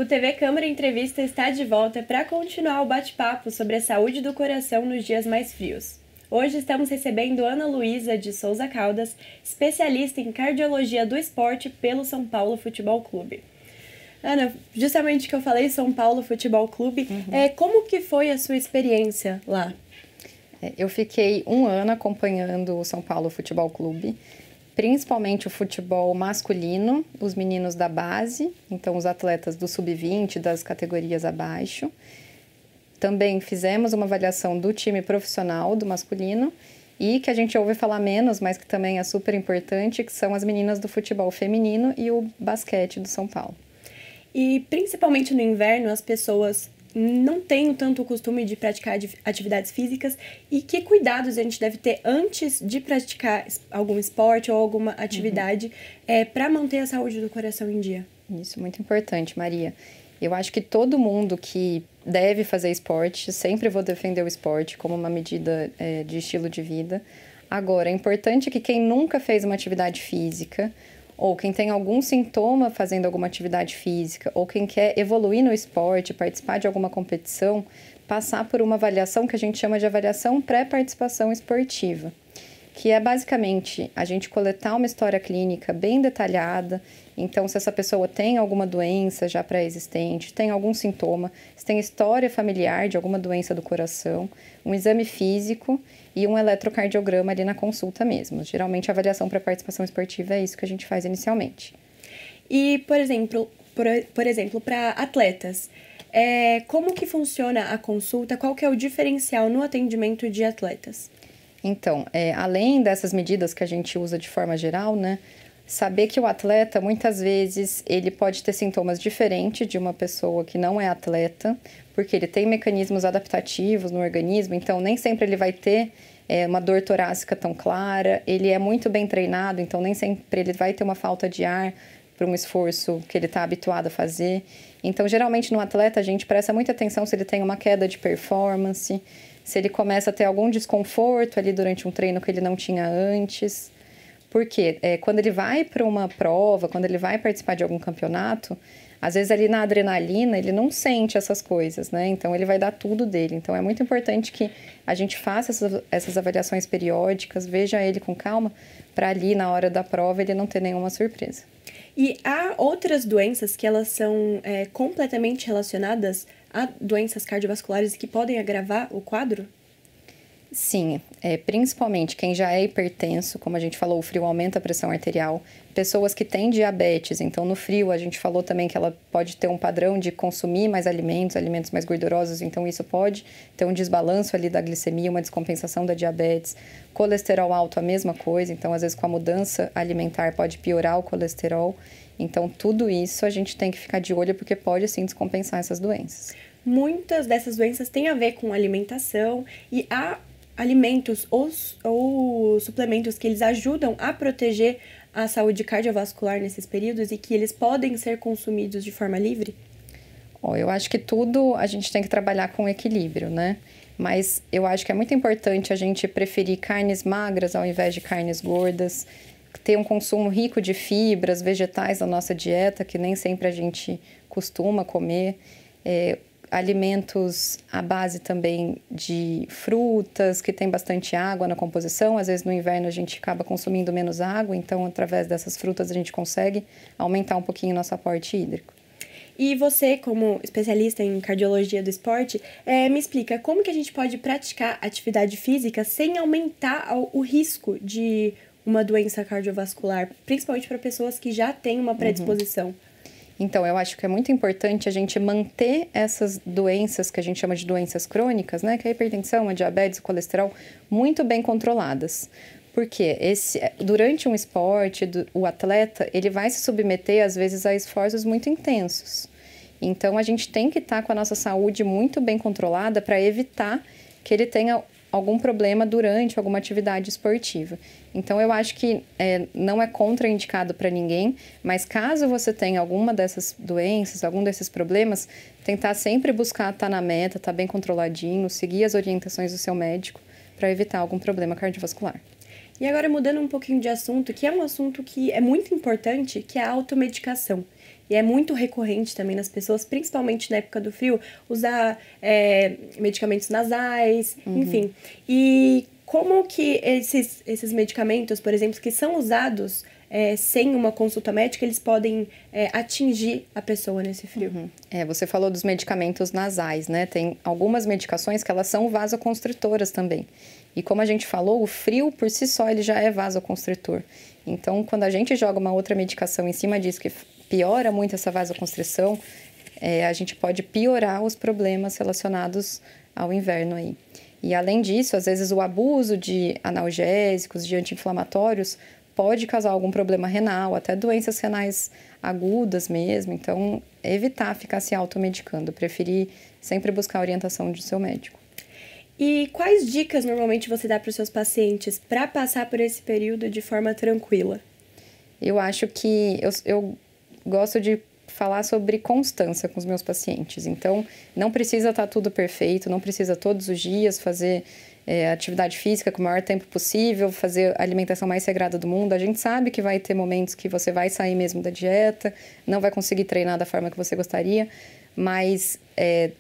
O TV Câmara Entrevista está de volta para continuar o bate-papo sobre a saúde do coração nos dias mais frios. Hoje estamos recebendo Ana Luísa de Souza Caldas, especialista em cardiologia do esporte pelo São Paulo Futebol Clube. Ana, justamente que eu falei São Paulo Futebol Clube, como que foi a sua experiência lá? Eu fiquei um ano acompanhando o São Paulo Futebol Clube, principalmente o futebol masculino, os meninos da base, então os atletas do sub-20, das categorias abaixo. Também fizemos uma avaliação do time profissional, do masculino, e que a gente ouve falar menos, mas que também é super importante, que são as meninas do futebol feminino e o basquete do São Paulo. E principalmente no inverno, as pessoas não têm tanto o costume de praticar atividades físicas, e que cuidados a gente deve ter antes de praticar algum esporte ou alguma atividade para manter a saúde do coração em dia? Isso, muito importante, Maria. Eu acho que todo mundo que deve fazer esporte, sempre vou defender o esporte como uma medida de estilo de vida. Agora, é importante que quem nunca fez uma atividade física, ou quem tem algum sintoma fazendo alguma atividade física, ou quem quer evoluir no esporte, participar de alguma competição, passar por uma avaliação que a gente chama de avaliação pré-participação esportiva, que é basicamente a gente coletar uma história clínica bem detalhada. Então, se essa pessoa tem alguma doença já pré-existente, tem algum sintoma, se tem história familiar de alguma doença do coração, um exame físico e um eletrocardiograma ali na consulta mesmo. Geralmente, a avaliação para participação esportiva é isso que a gente faz inicialmente. E, por exemplo, para atletas, como que funciona a consulta? Qual que é o diferencial no atendimento de atletas? Então, além dessas medidas que a gente usa de forma geral, né? Saber que o atleta, muitas vezes, ele pode ter sintomas diferentes de uma pessoa que não é atleta, porque ele tem mecanismos adaptativos no organismo, então nem sempre ele vai ter uma dor torácica tão clara, ele é muito bem treinado, então nem sempre ele vai ter uma falta de ar para um esforço que ele está habituado a fazer. Então, geralmente, no atleta, a gente presta muita atenção se ele tem uma queda de performance, se ele começa a ter algum desconforto ali durante um treino que ele não tinha antes. Porque quando ele vai para uma prova, quando ele vai participar de algum campeonato, às vezes ali na adrenalina ele não sente essas coisas, né? Então ele vai dar tudo dele. Então é muito importante que a gente faça essas avaliações periódicas, veja ele com calma, para ali na hora da prova ele não ter nenhuma surpresa. E há outras doenças que elas são completamente relacionadas a doenças cardiovasculares e que podem agravar o quadro? Sim, principalmente quem já é hipertenso, como a gente falou, o frio aumenta a pressão arterial. Pessoas que têm diabetes, então no frio a gente falou também que ela pode ter um padrão de consumir mais alimentos mais gordurosos, então isso pode ter um desbalanço ali da glicemia, uma descompensação da diabetes. Colesterol alto, a mesma coisa, então às vezes com a mudança alimentar pode piorar o colesterol. Então tudo isso a gente tem que ficar de olho porque pode sim descompensar essas doenças. Muitas dessas doenças têm a ver com alimentação e há alimentos ou suplementos que eles ajudam a proteger a saúde cardiovascular nesses períodos e que eles podem ser consumidos de forma livre? Eu acho que tudo a gente tem que trabalhar com equilíbrio, né? Mas eu acho que é muito importante a gente preferir carnes magras ao invés de carnes gordas, ter um consumo rico de fibras, vegetais na nossa dieta, que nem sempre a gente costuma comer, alimentos à base também de frutas, que tem bastante água na composição. Às vezes no inverno a gente acaba consumindo menos água, então através dessas frutas a gente consegue aumentar um pouquinho o nosso aporte hídrico. E você, como especialista em cardiologia do esporte, me explica como que a gente pode praticar atividade física sem aumentar o risco de uma doença cardiovascular, principalmente para pessoas que já têm uma predisposição? Então, eu acho que é muito importante a gente manter essas doenças, que a gente chama de doenças crônicas, né? Que é a hipertensão, a diabetes, o colesterol, muito bem controladas. Porque durante um esporte, o atleta, ele vai se submeter, às vezes, a esforços muito intensos. Então, a gente tem que estar com a nossa saúde muito bem controlada para evitar que ele tenha algum problema durante alguma atividade esportiva. Então, eu acho que não é contraindicado para ninguém, mas caso você tenha alguma dessas doenças, algum desses problemas, tentar sempre buscar estar na meta, estar bem controladinho, seguir as orientações do seu médico para evitar algum problema cardiovascular. E agora, mudando um pouquinho de assunto, que é um assunto que é muito importante, que é a automedicação. e é muito recorrente também nas pessoas, principalmente na época do frio, usar medicamentos nasais, enfim. E como que esses medicamentos, por exemplo, que são usados sem uma consulta médica, eles podem atingir a pessoa nesse frio? Você falou dos medicamentos nasais, né? Tem algumas medicações que elas são vasoconstritoras também. E como a gente falou, o frio por si só ele já é vasoconstritor. Então, quando a gente joga uma outra medicação em cima disso que piora muito essa vasoconstrição, a gente pode piorar os problemas relacionados ao inverno aí. E além disso, às vezes o abuso de analgésicos, de anti-inflamatórios, pode causar algum problema renal, até doenças renais agudas mesmo. Então, evitar ficar se automedicando, preferir sempre buscar a orientação do seu médico. E quais dicas normalmente você dá para os seus pacientes para passar por esse período de forma tranquila? Eu acho que eu gosto de falar sobre constância com os meus pacientes. Então, não precisa estar tudo perfeito, não precisa todos os dias fazer atividade física com o maior tempo possível, fazer a alimentação mais regrada do mundo. A gente sabe que vai ter momentos que você vai sair mesmo da dieta, não vai conseguir treinar da forma que você gostaria, mas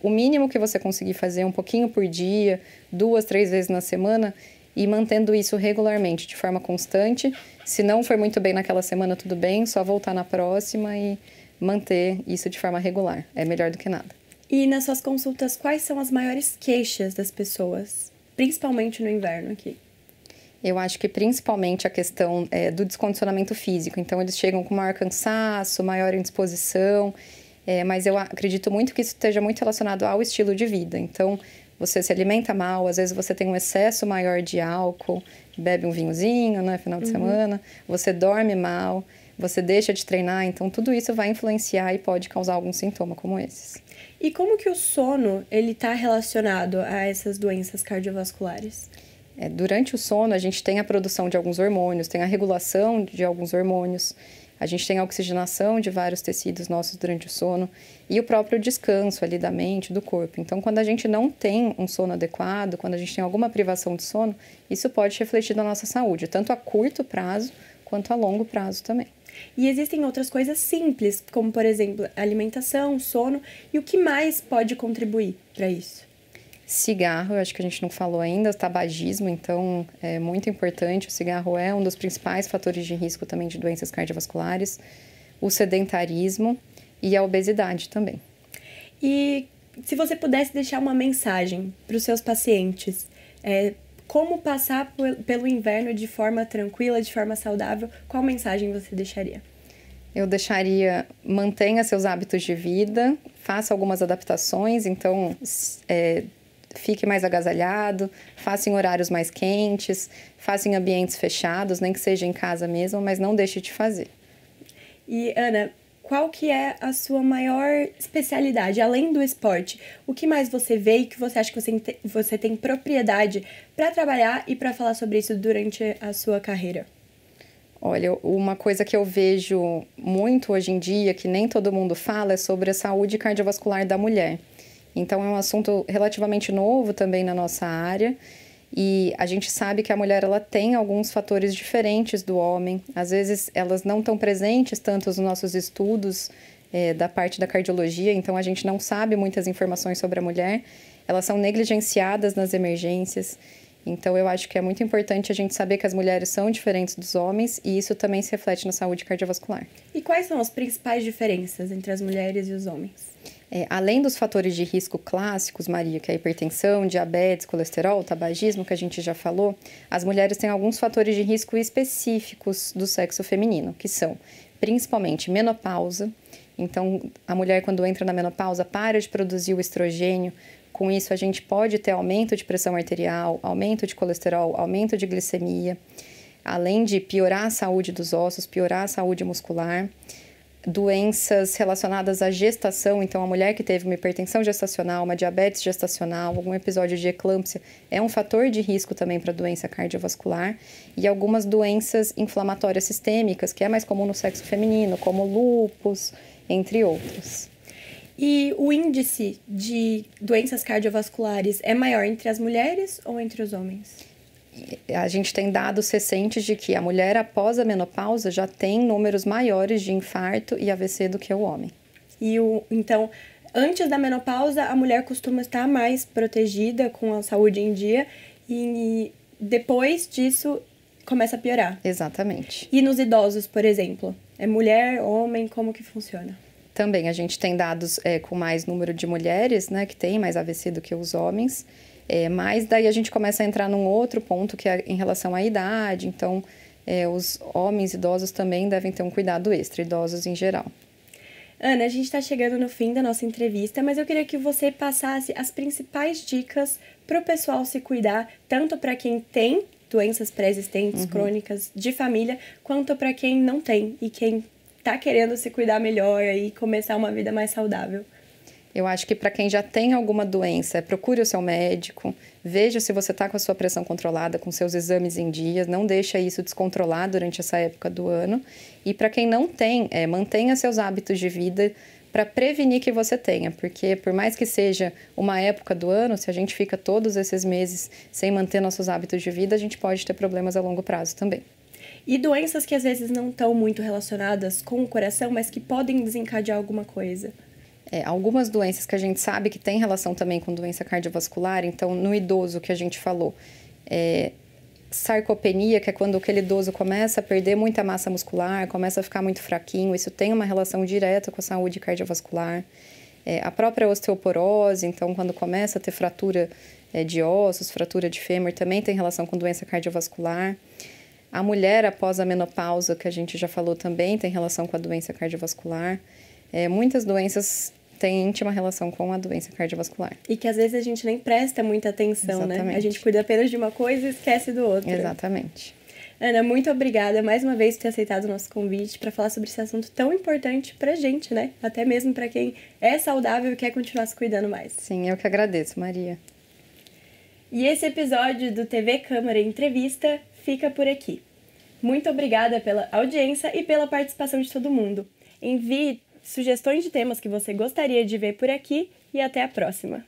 o mínimo que você conseguir fazer um pouquinho por dia, 2, 3 vezes na semana, e mantendo isso regularmente, de forma constante. Se não for muito bem naquela semana, tudo bem, só voltar na próxima e manter isso de forma regular. É melhor do que nada. E nas suas consultas, quais são as maiores queixas das pessoas, principalmente no inverno aqui? Eu acho que principalmente a questão do descondicionamento físico. Então, eles chegam com maior cansaço, maior indisposição, mas eu acredito muito que isso esteja muito relacionado ao estilo de vida. Então, você se alimenta mal, às vezes você tem um excesso maior de álcool, bebe um vinhozinho, né, final de semana, você dorme mal, você deixa de treinar, então tudo isso vai influenciar e pode causar algum sintoma como esses. E como que o sono ele está relacionado a essas doenças cardiovasculares? Durante o sono, a gente tem a produção de alguns hormônios, tem a regulação de alguns hormônios, a gente tem a oxigenação de vários tecidos nossos durante o sono e o próprio descanso ali da mente, do corpo. Então, quando a gente não tem um sono adequado, quando a gente tem alguma privação de sono, isso pode refletir na nossa saúde, tanto a curto prazo quanto a longo prazo também. E existem outras coisas simples, como, por exemplo, alimentação, sono, e o que mais pode contribuir para isso? Cigarro, eu acho que a gente não falou ainda, tabagismo, então é muito importante. O cigarro é um dos principais fatores de risco também de doenças cardiovasculares, o sedentarismo e a obesidade também. E se você pudesse deixar uma mensagem para os seus pacientes, como passar pelo inverno de forma tranquila, de forma saudável, qual mensagem você deixaria? Eu deixaria, mantenha seus hábitos de vida, faça algumas adaptações, então fique mais agasalhado, faça em horários mais quentes, faça em ambientes fechados, nem que seja em casa mesmo, mas não deixe de fazer. E, Ana, qual que é a sua maior especialidade, além do esporte? O que mais você vê e que você acha que você tem propriedade para trabalhar e para falar sobre isso durante a sua carreira? Olha, uma coisa que eu vejo muito hoje em dia, que nem todo mundo fala, é sobre a saúde cardiovascular da mulher. Então, é um assunto relativamente novo também na nossa área. E a gente sabe que a mulher ela tem alguns fatores diferentes do homem. Às vezes, elas não estão presentes tanto nos nossos estudos da parte da cardiologia. Então, a gente não sabe muitas informações sobre a mulher. Elas são negligenciadas nas emergências. Então, eu acho que é muito importante a gente saber que as mulheres são diferentes dos homens e isso também se reflete na saúde cardiovascular. E quais são as principais diferenças entre as mulheres e os homens? Além dos fatores de risco clássicos, Maria, que é a hipertensão, diabetes, colesterol, tabagismo, que a gente já falou, as mulheres têm alguns fatores de risco específicos do sexo feminino, que são principalmente menopausa. Então, a mulher, quando entra na menopausa, para de produzir o estrogênio. Com isso, a gente pode ter aumento de pressão arterial, aumento de colesterol, aumento de glicemia, além de piorar a saúde dos ossos, piorar a saúde muscular. Doenças relacionadas à gestação, então a mulher que teve uma hipertensão gestacional, uma diabetes gestacional, algum episódio de eclâmpsia, é um fator de risco também para doença cardiovascular. E algumas doenças inflamatórias sistêmicas, que é mais comum no sexo feminino, como lúpus, entre outros. E o índice de doenças cardiovasculares é maior entre as mulheres ou entre os homens? a gente tem dados recentes de que a mulher após a menopausa já tem números maiores de infarto e AVC do que o homem. Então, antes da menopausa, a mulher costuma estar mais protegida, com a saúde em dia, e depois disso começa a piorar. Exatamente. E nos idosos, por exemplo? É mulher, homem, como que funciona? Também a gente tem dados com mais número de mulheres, né, que tem mais AVC do que os homens. Mas daí a gente começa a entrar num outro ponto que é em relação à idade. Então, os homens idosos também devem ter um cuidado extra, idosos em geral. Ana, a gente está chegando no fim da nossa entrevista, mas eu queria que você passasse as principais dicas para o pessoal se cuidar, tanto para quem tem doenças pré-existentes, crônicas, de família, quanto para quem não tem e quem está querendo se cuidar melhor e começar uma vida mais saudável. Eu acho que para quem já tem alguma doença, procure o seu médico, veja se você está com a sua pressão controlada, com seus exames em dias, não deixa isso descontrolar durante essa época do ano. E para quem não tem, mantenha seus hábitos de vida para prevenir que você tenha, porque por mais que seja uma época do ano, se a gente fica todos esses meses sem manter nossos hábitos de vida, a gente pode ter problemas a longo prazo também. E doenças que às vezes não estão muito relacionadas com o coração, mas que podem desencadear alguma coisa. Algumas doenças que a gente sabe que tem relação também com doença cardiovascular, então no idoso que a gente falou, sarcopenia, que é quando aquele idoso começa a perder muita massa muscular, começa a ficar muito fraquinho, isso tem uma relação direta com a saúde cardiovascular. A própria osteoporose, então quando começa a ter fratura de ossos, fratura de fêmur, também tem relação com doença cardiovascular. A mulher após a menopausa, que a gente já falou também, tem relação com a doença cardiovascular. Muitas doenças têm íntima relação com a doença cardiovascular. E que às vezes a gente nem presta muita atenção, Exatamente. Né? A gente cuida apenas de uma coisa e esquece do outro. Exatamente. Ana, muito obrigada mais uma vez por ter aceitado o nosso convite para falar sobre esse assunto tão importante pra gente, né? Até mesmo para quem é saudável e quer continuar se cuidando mais. Sim, eu que agradeço, Maria. E esse episódio do TV Câmara Entrevista fica por aqui. Muito obrigada pela audiência e pela participação de todo mundo. Envie sugestões de temas que você gostaria de ver por aqui e até a próxima!